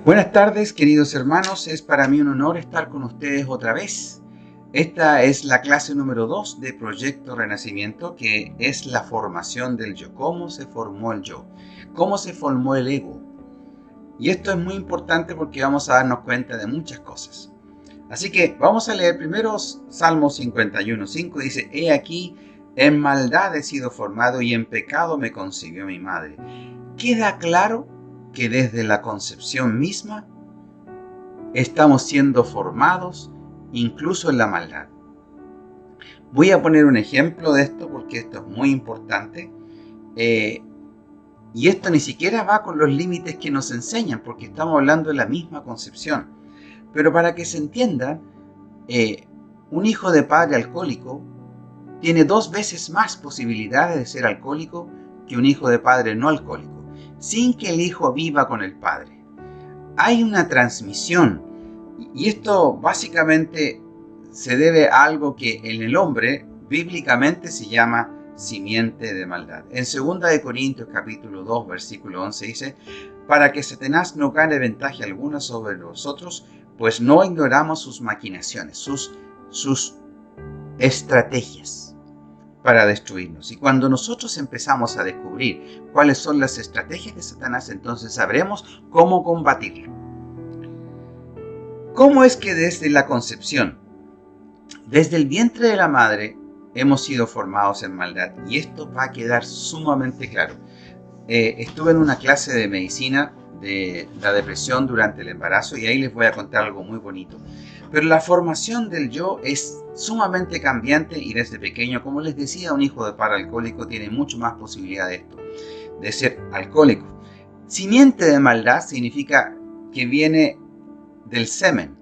Buenas tardes, queridos hermanos. Es para mí un honor estar con ustedes otra vez. Esta es la clase número 2 de Proyecto Renacimiento, que es la formación del yo. ¿Cómo se formó el yo? ¿Cómo se formó el ego? Y esto es muy importante porque vamos a darnos cuenta de muchas cosas. Así que vamos a leer primero Salmo 51:5. Dice: He aquí, en maldad he sido formado y en pecado me concibió mi madre. Queda claro que desde la concepción misma estamos siendo formados incluso en la maldad. Voy a poner un ejemplo de esto porque esto es muy importante. Y esto ni siquiera va con los límites que nos enseñan, porque estamos hablando de la misma concepción. Pero para que se entienda, un hijo de padre alcohólico tiene 2 veces más posibilidades de ser alcohólico que un hijo de padre no alcohólico, sin que el hijo viva con el padre. Hay una transmisión, y esto básicamente se debe a algo que en el hombre bíblicamente se llama simiente de maldad. En 2 Corintios capítulo 2 versículo 11 dice: para que Satanás no gane ventaja alguna sobre nosotros, pues no ignoramos sus maquinaciones, sus estrategias para destruirnos. Y cuando nosotros empezamos a descubrir cuáles son las estrategias de Satanás, entonces sabremos cómo combatirlo. ¿Cómo es que desde la concepción, desde el vientre de la madre, hemos sido formados en maldad? Y esto va a quedar sumamente claro. Estuve en una clase de medicina de la depresión durante el embarazo y ahí les voy a contar algo muy bonito. Pero la formación del yo es sumamente cambiante y desde pequeño, como les decía, un hijo de padre alcohólico tiene mucho más posibilidad de esto, de ser alcohólico. Simiente de maldad significa que viene del semen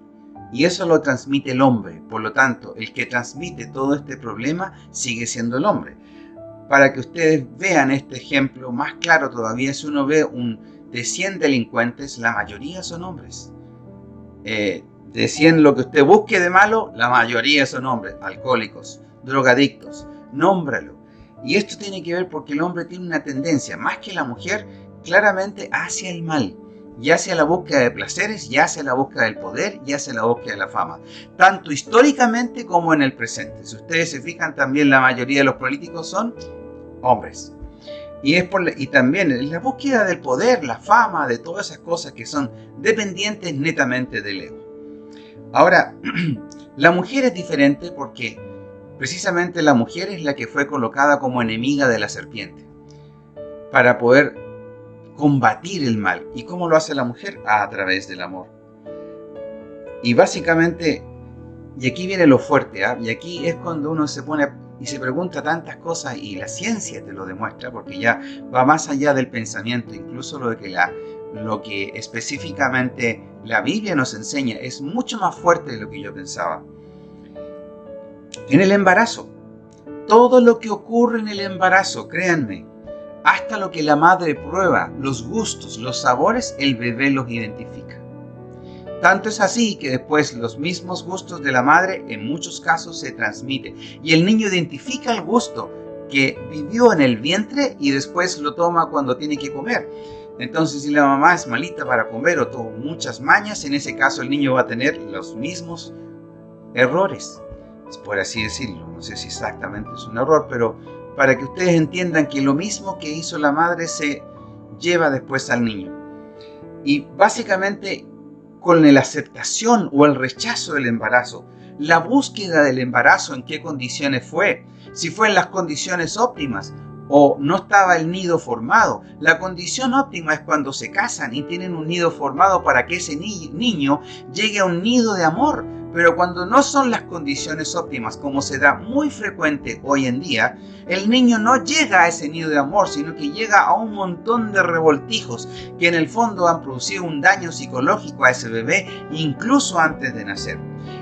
y eso lo transmite el hombre. Por lo tanto, el que transmite todo este problema sigue siendo el hombre. Para que ustedes vean este ejemplo más claro todavía, si uno ve de 100 delincuentes, la mayoría son hombres. De 100 lo que usted busque de malo, la mayoría son hombres, alcohólicos, drogadictos, nómbralo. Y esto tiene que ver porque el hombre tiene una tendencia, más que la mujer, claramente hacia el mal, y hacia la búsqueda de placeres, y hacia la búsqueda del poder, y hacia la búsqueda de la fama, tanto históricamente como en el presente. Si ustedes se fijan, también la mayoría de los políticos son hombres. Y también en la búsqueda del poder, la fama, de todas esas cosas que son dependientes netamente del ego. Ahora, la mujer es diferente porque precisamente la mujer es la que fue colocada como enemiga de la serpiente para poder combatir el mal. ¿Y cómo lo hace la mujer? A través del amor. Y básicamente, y aquí viene lo fuerte, y aquí es cuando uno se pone y se pregunta tantas cosas, y la ciencia te lo demuestra, porque ya va más allá del pensamiento, incluso lo que específicamente la Biblia nos enseña es mucho más fuerte de lo que yo pensaba. En el embarazo, todo lo que ocurre en el embarazo, créanme, hasta lo que la madre prueba, los gustos, los sabores, el bebé los identifica. Tanto es así que después los mismos gustos de la madre en muchos casos se transmiten y el niño identifica el gusto que vivió en el vientre y después lo toma cuando tiene que comer. Entonces, si la mamá es malita para comer o tuvo muchas mañas, en ese caso el niño va a tener los mismos errores, por así decirlo. No sé si exactamente es un error, pero para que ustedes entiendan que lo mismo que hizo la madre se lleva después al niño. Y básicamente, con la aceptación o el rechazo del embarazo, la búsqueda del embarazo, en qué condiciones fue, si fue en las condiciones óptimas o no estaba el nido formado. La condición óptima es cuando se casan y tienen un nido formado para que ese niño llegue a un nido de amor. Pero cuando no son las condiciones óptimas, como se da muy frecuente hoy en día, el niño no llega a ese nido de amor, sino que llega a un montón de revoltijos que en el fondo han producido un daño psicológico a ese bebé incluso antes de nacer.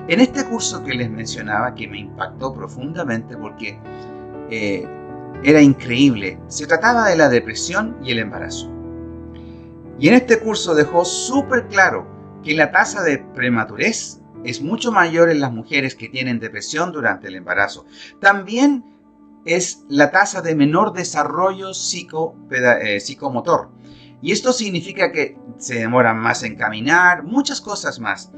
En este curso que les mencionaba, que me impactó profundamente porque era increíble, se trataba de la depresión y el embarazo. Y en este curso dejó súper claro que la tasa de prematurez es mucho mayor en las mujeres que tienen depresión durante el embarazo. También es la tasa de menor desarrollo psicomotor. Y esto significa que se demoran más en caminar, muchas cosas más.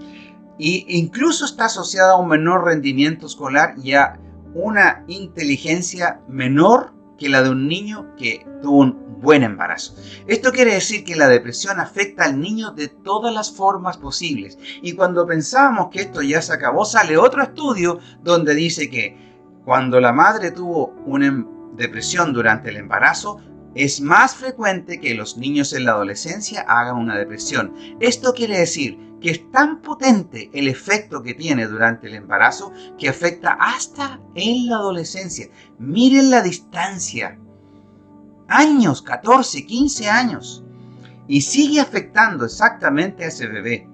E incluso está asociada a un menor rendimiento escolar y a una inteligencia menor que la de un niño que tuvo un buen embarazo. Esto quiere decir que la depresión afecta al niño de todas las formas posibles. Y cuando pensábamos que esto ya se acabó, sale otro estudio donde dice que cuando la madre tuvo una depresión durante el embarazo, es más frecuente que los niños en la adolescencia hagan una depresión. Esto quiere decir que es tan potente el efecto que tiene durante el embarazo que afecta hasta en la adolescencia. Miren la distancia. Años, 14, 15 años. Y sigue afectando exactamente a ese bebé.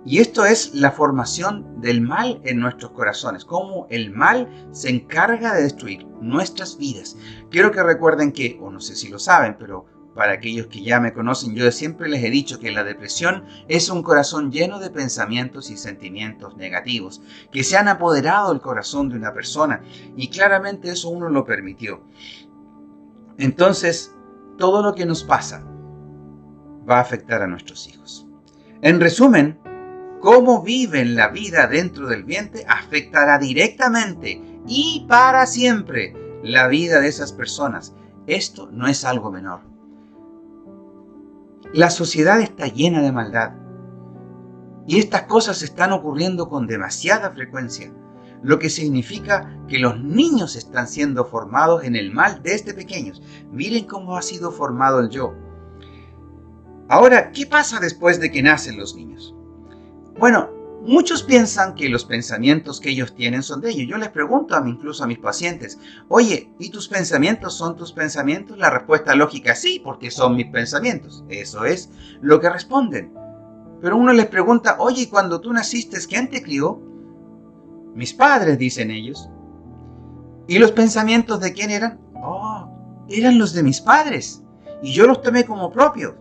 Y esto es la formación del mal en nuestros corazones, cómo el mal se encarga de destruir nuestras vidas. Quiero que recuerden que, o no sé si lo saben, pero para aquellos que ya me conocen, yo siempre les he dicho que la depresión es un corazón lleno de pensamientos y sentimientos negativos que se han apoderado del corazón de una persona, y claramente eso uno lo permitió. Entonces, todo lo que nos pasa va a afectar a nuestros hijos. En resumen, cómo viven la vida dentro del vientre afectará directamente y para siempre la vida de esas personas. Esto no es algo menor. La sociedad está llena de maldad y estas cosas están ocurriendo con demasiada frecuencia, lo que significa que los niños están siendo formados en el mal desde pequeños. Miren cómo ha sido formado el yo. Ahora, ¿qué pasa después de que nacen los niños? Bueno, muchos piensan que los pensamientos que ellos tienen son de ellos. Yo les pregunto incluso a mis pacientes, oye, ¿y tus pensamientos son tus pensamientos? La respuesta lógica es sí, porque son mis pensamientos. Eso es lo que responden. Pero uno les pregunta, oye, ¿y cuando tú naciste, quién te crió? Mis padres, dicen ellos. ¿Y los pensamientos de quién eran? Oh, eran los de mis padres. Y yo los tomé como propios.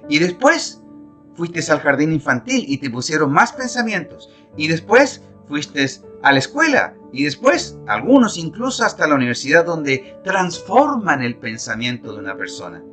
Y después fuiste al jardín infantil y te pusieron más pensamientos. Y después fuiste a la escuela. Y después, algunos incluso hasta la universidad, donde transforman el pensamiento de una persona.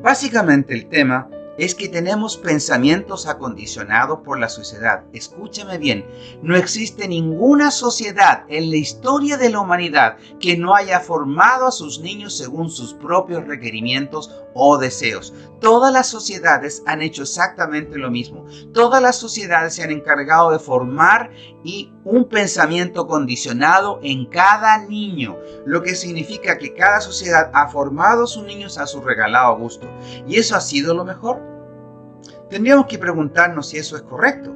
Básicamente el tema es que tenemos pensamientos acondicionados por la sociedad. Escúchame bien, no existe ninguna sociedad en la historia de la humanidad que no haya formado a sus niños según sus propios requerimientos o deseos. Todas las sociedades han hecho exactamente lo mismo. Todas las sociedades se han encargado de formar un pensamiento condicionado en cada niño, lo que significa que cada sociedad ha formado a sus niños a su regalado gusto. ¿Y eso ha sido lo mejor? Tendríamos que preguntarnos si eso es correcto.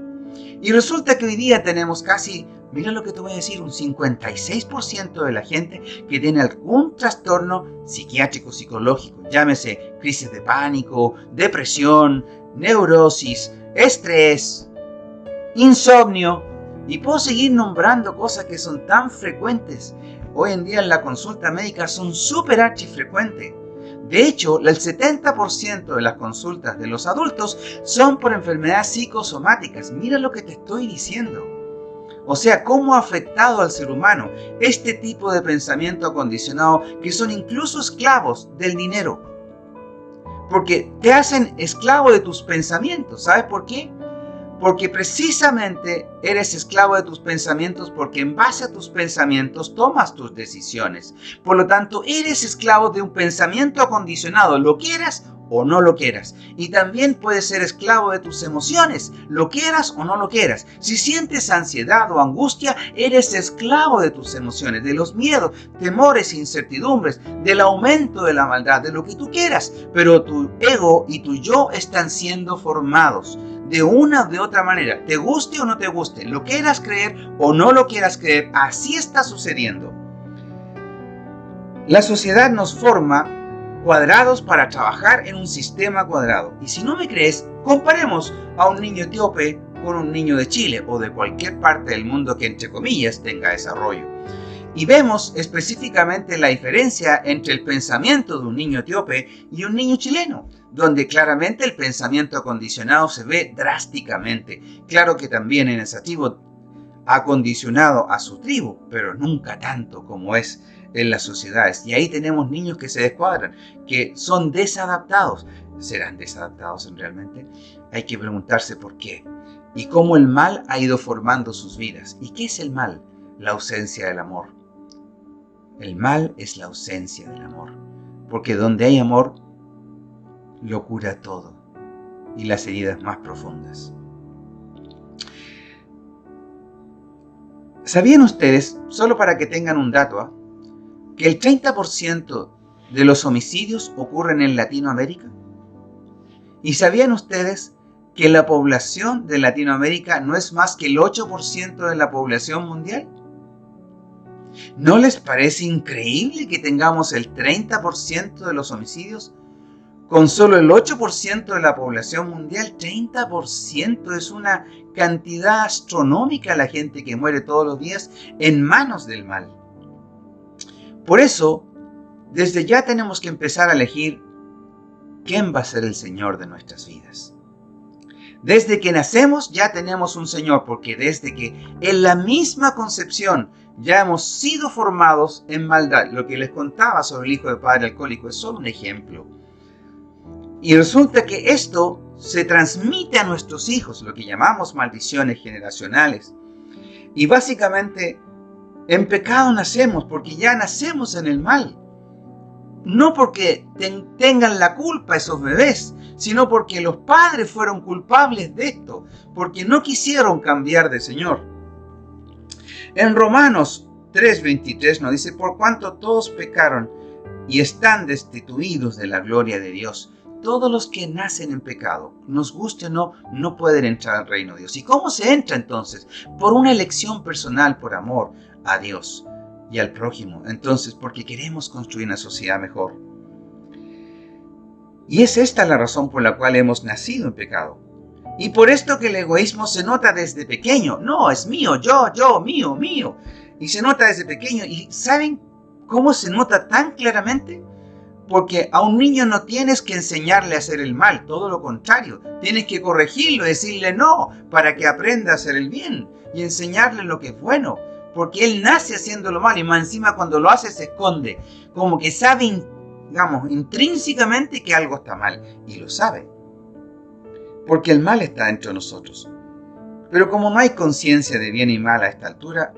Y resulta que hoy día tenemos casi, mira lo que te voy a decir, un 56% de la gente que tiene algún trastorno psiquiátrico, psicológico, llámese crisis de pánico, depresión, neurosis, estrés, insomnio, y puedo seguir nombrando cosas que son tan frecuentes. Hoy en día en la consulta médica son súper archifrecuentes. De hecho, el 70% de las consultas de los adultos son por enfermedades psicosomáticas. Mira lo que te estoy diciendo. O sea, cómo ha afectado al ser humano este tipo de pensamiento acondicionado que son incluso esclavos del dinero. Porque te hacen esclavo de tus pensamientos. ¿Sabes por qué? Porque precisamente eres esclavo de tus pensamientos porque en base a tus pensamientos tomas tus decisiones. Por lo tanto, eres esclavo de un pensamiento acondicionado, lo quieras o no lo quieras. Y también puedes ser esclavo de tus emociones, lo quieras o no lo quieras. Si sientes ansiedad o angustia, eres esclavo de tus emociones, de los miedos, temores, incertidumbres, del aumento de la maldad, de lo que tú quieras. Pero tu ego y tu yo están siendo formados de una o de otra manera, te guste o no te guste, lo quieras creer o no lo quieras creer, así está sucediendo. La sociedad nos forma cuadrados para trabajar en un sistema cuadrado. Y si no me crees, comparemos a un niño etíope con un niño de Chile o de cualquier parte del mundo que entre comillas tenga desarrollo. Y vemos específicamente la diferencia entre el pensamiento de un niño etíope y un niño chileno, donde claramente el pensamiento acondicionado se ve drásticamente. Claro que también en el nativo ha condicionado a su tribu, pero nunca tanto como es en las sociedades. Y ahí tenemos niños que se descuadran, que son desadaptados. ¿Serán desadaptados realmente? Hay que preguntarse por qué. Y cómo el mal ha ido formando sus vidas. ¿Y qué es el mal? La ausencia del amor. El mal es la ausencia del amor. Porque donde hay amor, lo cura todo. Y las heridas más profundas. ¿Sabían ustedes, solo para que tengan un dato, que el 30% de los homicidios ocurren en Latinoamérica? ¿Y sabían ustedes que la población de Latinoamérica no es más que el 8% de la población mundial? ¿No les parece increíble que tengamos el 30% de los homicidios con solo el 8% de la población mundial? 30% es una cantidad astronómica la gente que muere todos los días en manos del mal. Por eso, desde ya tenemos que empezar a elegir quién va a ser el Señor de nuestras vidas. Desde que nacemos ya tenemos un Señor, porque desde que en la misma concepción ya hemos sido formados en maldad. Lo que les contaba sobre el hijo de padre alcohólico es solo un ejemplo. Y resulta que esto se transmite a nuestros hijos, lo que llamamos maldiciones generacionales. Y básicamente en pecado nacemos, porque ya nacemos en el mal. No porque tengan la culpa esos bebés, sino porque los padres fueron culpables de esto, porque no quisieron cambiar de Señor. En Romanos 3:23 nos dice: por cuanto todos pecaron y están destituidos de la gloria de Dios. Todos los que nacen en pecado, nos guste o no, no pueden entrar al reino de Dios. ¿Y cómo se entra entonces? Por una elección personal, por amor a Dios y al prójimo. Entonces, porque queremos construir una sociedad mejor. Y es esta la razón por la cual hemos nacido en pecado. Y por esto que el egoísmo se nota desde pequeño. No, es mío, yo, mío, mío. Y se nota desde pequeño. ¿Y saben cómo se nota tan claramente? Porque a un niño no tienes que enseñarle a hacer el mal, todo lo contrario. Tienes que corregirlo, decirle no, para que aprenda a hacer el bien y enseñarle lo que es bueno. Porque él nace haciendo lo mal y más encima cuando lo hace se esconde. Como que sabe, digamos, intrínsecamente que algo está mal. Y lo sabe. Porque el mal está dentro de nosotros. Pero como no hay conciencia de bien y mal a esta altura,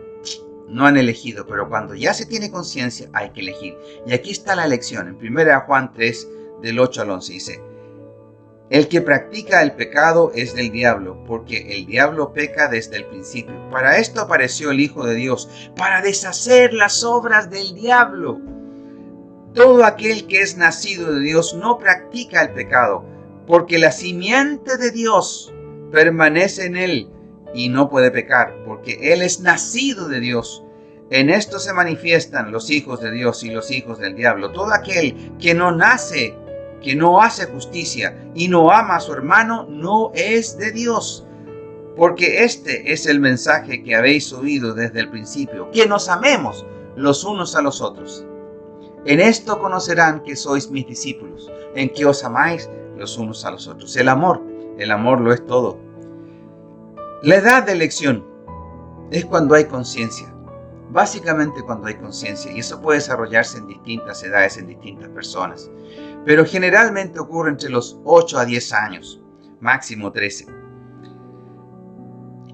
no han elegido, pero cuando ya se tiene conciencia hay que elegir. Y aquí está la elección. En 1 Juan 3, del 8 al 11 dice: el que practica el pecado es del diablo, porque el diablo peca desde el principio. Para esto apareció el Hijo de Dios, para deshacer las obras del diablo. Todo aquel que es nacido de Dios no practica el pecado, porque la simiente de Dios permanece en él y no puede pecar, porque él es nacido de Dios. En esto se manifiestan los hijos de Dios y los hijos del diablo. Todo aquel que no nace, que no hace justicia y no ama a su hermano, no es de Dios. Porque este es el mensaje que habéis oído desde el principio, que nos amemos los unos a los otros. En esto conocerán que sois mis discípulos, en que os amáis los unos a los otros. El amor lo es todo. La edad de elección es cuando hay conciencia. Básicamente cuando hay conciencia, y eso puede desarrollarse en distintas edades, en distintas personas. Pero generalmente ocurre entre los 8 a 10 años, máximo 13.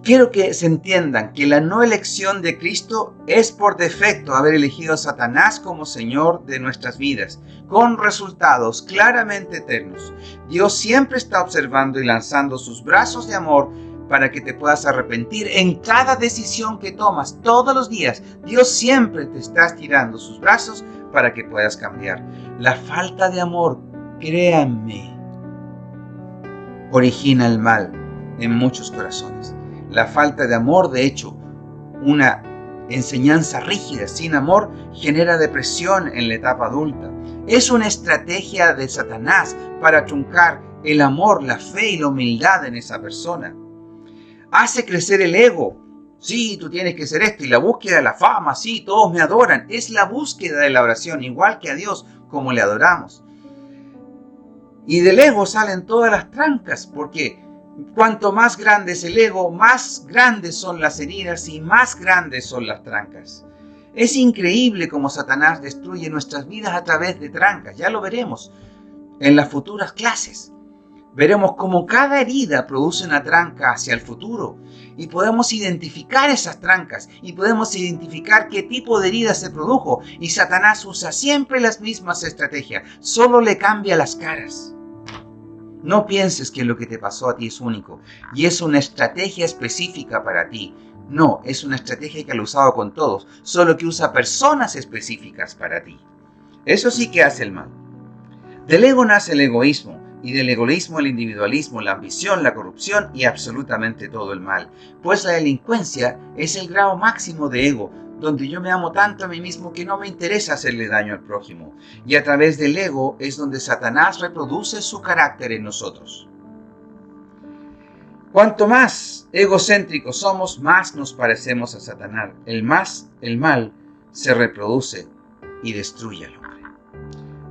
Quiero que se entiendan que la no elección de Cristo es por defecto haber elegido a Satanás como Señor de nuestras vidas, con resultados claramente eternos. Dios siempre está observando y lanzando sus brazos de amor para que te puedas arrepentir en cada decisión que tomas todos los días. Dios siempre te está estirando sus brazos para que puedas cambiar. La falta de amor, créanme, origina el mal en muchos corazones. La falta de amor, de hecho, una enseñanza rígida sin amor genera depresión en la etapa adulta. Es una estrategia de Satanás para truncar el amor, la fe y la humildad en esa persona. Hace crecer el ego. Sí, tú tienes que ser esto. Y la búsqueda de la fama. Sí, todos me adoran. Es la búsqueda de la oración, igual que a Dios, como le adoramos. Y del ego salen todas las trancas, porque cuanto más grande es el ego, más grandes son las heridas y más grandes son las trancas. Es increíble cómo Satanás destruye nuestras vidas a través de trancas. Ya lo veremos. en las futuras clases. Veremos cómo cada herida produce una tranca hacia el futuro y podemos identificar esas trancas y podemos identificar qué tipo de herida se produjo, y Satanás usa siempre las mismas estrategias, solo le cambia las caras. No pienses que lo que te pasó a ti es único y es una estrategia específica para ti. No, es una estrategia que lo ha usado con todos, solo que usa personas específicas para ti. Eso sí que hace el mal. Del ego nace el egoísmo, y del egoísmo el individualismo, la ambición, la corrupción y absolutamente todo el mal. Pues la delincuencia es el grado máximo de ego, donde yo me amo tanto a mí mismo que no me interesa hacerle daño al prójimo. Y a través del ego es donde Satanás reproduce su carácter en nosotros. Cuanto más egocéntricos somos, más nos parecemos a Satanás. El mal se reproduce y destruye al hombre.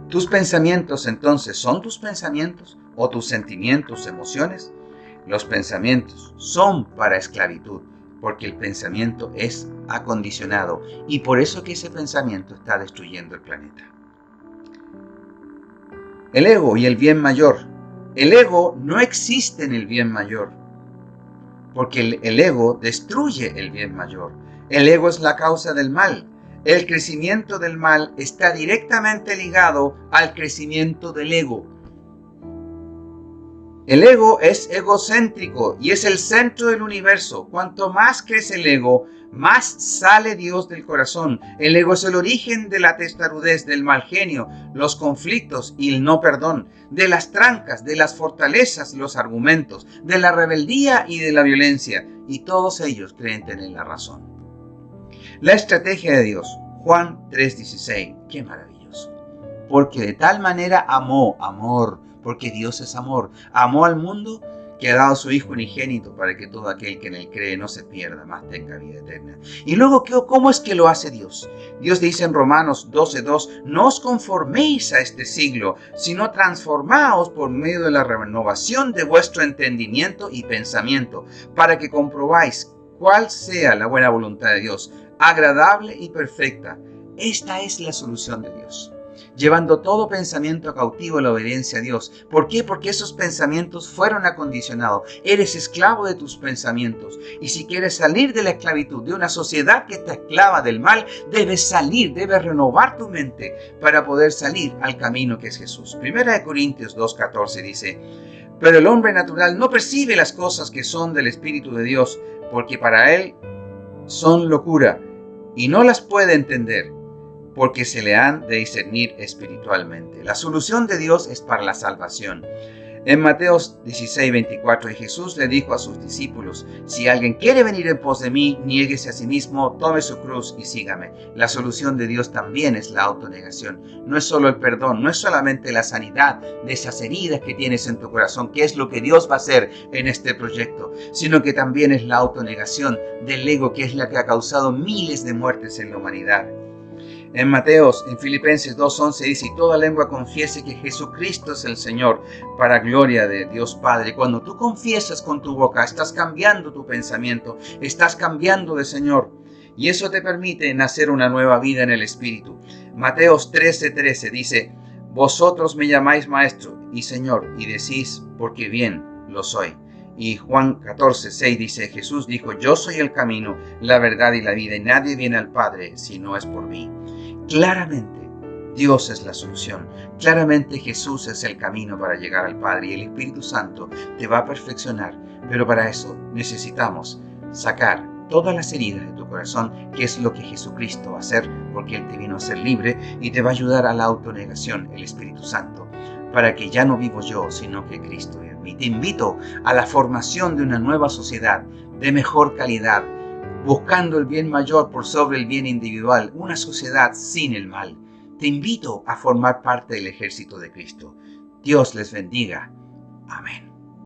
¿Tus pensamientos entonces son tus pensamientos o tus sentimientos, emociones? Los pensamientos son para esclavitud, porque el pensamiento es acondicionado y por eso que ese pensamiento está destruyendo el planeta. El ego y el bien mayor. El ego no existe en el bien mayor, porque el ego destruye el bien mayor. El ego es la causa del mal. El crecimiento del mal está directamente ligado al crecimiento del ego. El ego es egocéntrico y es el centro del universo. Cuanto más crece el ego, más sale Dios del corazón. El ego es el origen de la testarudez, del mal genio, los conflictos y el no perdón, de las trancas, de las fortalezas, los argumentos, de la rebeldía y de la violencia. Y todos ellos creen tener la razón. La estrategia de Dios, Juan 3:16, qué maravilloso. Porque de tal manera amor, porque Dios es amor, amó al mundo que ha dado a su Hijo unigénito para que todo aquel que en él cree no se pierda, mas tenga vida eterna. Y luego, ¿cómo es que lo hace Dios? Dios dice en Romanos 12:2, no os conforméis a este siglo, sino transformaos por medio de la renovación de vuestro entendimiento y pensamiento, para que comprobáis cuál sea la buena voluntad de Dios, agradable y perfecta. Esta es la solución de Dios, llevando todo pensamiento cautivo a la obediencia a Dios. ¿Por qué? Porque esos pensamientos fueron acondicionados. Eres esclavo de tus pensamientos. Y si quieres salir de la esclavitud, de una sociedad que está esclava del mal, debes salir, debes renovar tu mente para poder salir al camino que es Jesús. 1 Corintios 2:14 dice, pero el hombre natural no percibe las cosas que son del Espíritu de Dios, porque para él son locura, y no las puede entender, porque se le han de discernir espiritualmente. La solución de Dios es para la salvación. En Mateo 16:24, Jesús le dijo a sus discípulos, si alguien quiere venir en pos de mí, niéguese a sí mismo, tome su cruz y sígame. La solución de Dios también es la autonegación. No es solo el perdón, no es solamente la sanidad de esas heridas que tienes en tu corazón, que es lo que Dios va a hacer en este proyecto, sino que también es la autonegación del ego, que es la que ha causado miles de muertes en la humanidad. En Filipenses 2:11 dice, y toda lengua confiese que Jesucristo es el Señor, para gloria de Dios Padre. Cuando tú confiesas con tu boca, estás cambiando tu pensamiento, estás cambiando de Señor. Y eso te permite nacer una nueva vida en el Espíritu. Mateos 13:13 dice, vosotros me llamáis Maestro y Señor, y decís, porque bien lo soy. Y Juan 14:6 dice, Jesús dijo, yo soy el camino, la verdad y la vida, y nadie viene al Padre si no es por mí. Claramente, Dios es la solución. Claramente Jesús es el camino para llegar al Padre, y el Espíritu Santo te va a perfeccionar. Pero para eso necesitamos sacar todas las heridas de tu corazón, que es lo que Jesucristo va a hacer, porque Él te vino a ser libre y te va a ayudar a la autonegación, el Espíritu Santo, para que ya no vivo yo, sino que Cristo vive en mí. Te invito a la formación de una nueva sociedad de mejor calidad, buscando el bien mayor por sobre el bien individual, una sociedad sin el mal. Te invito a formar parte del ejército de Cristo. Dios les bendiga. Amén.